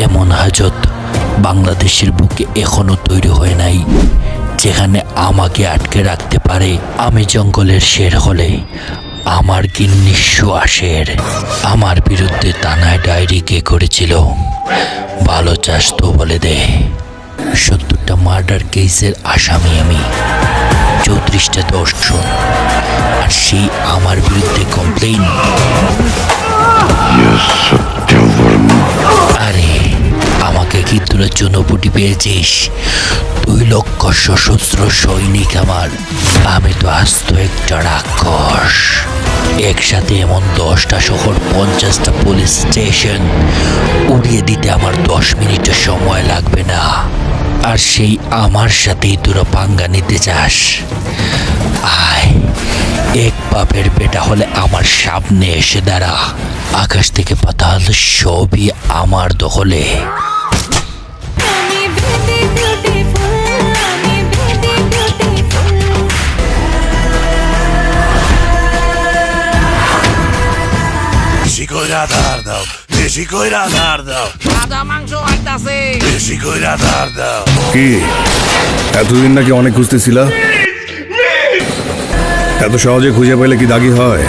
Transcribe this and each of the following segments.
এমন হাজত বাংলাদেশের বুকে এখনো তৈরি হয় নাই, যেখানে আমাকে আটকে রাখতে পারে। আমি জঙ্গলের শের হলে আমার গিন্নি শের। আমার বিরুদ্ধে থানায় ডায়েরি কে করেছিল? ভালো চাস তো বলে দে। 70টা মার্ডার কেসের আসামি আমি, 34টা দর্শন, আর সেই আমার বিরুদ্ধে কমপ্লেইন। আরে আমাকে কি তোর জন্য বুটি পেয়েছিস? 2 লক্ষ সশস্ত্র সৈনিক আমার। আমি তো আস্ত একটা রাক্ষস। একসাথে এমন 10টা শহর, 50টা পুলিশ স্টেশন উড়িয়ে দিতে আমার 10 মিনিটের সময় লাগবে না। আর সেই আমার সাথেই তোরা পাঙ্গা নিতে চাস? আয়, এক বাপের বেটা হলে আমার সামনে এসে দাঁড়া। আকাশ থেকে পাতাল সবই আমার দখলে। বেশি কইরা ধার দাও, বেশি কইরা ধার দাও, সাদা মাংস আইতাছে। বেশি কইরা ধার দাও। কি এতদিন নাকি অনেক খুঁজতেছিল? এত সহজে খুঁজে পেলে কি দাগি হয়?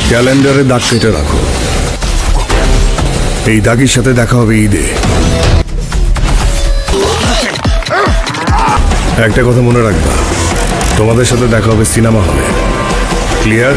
ক্যালেন্ডারে দাগ কেটে রাখো, এই দাগির সাথে দেখা হবে ঈদে। একটা কথা মনে রাখবা, তোমাদের সাথে দেখা হবে সিনেমা হলে। ক্লিয়ার?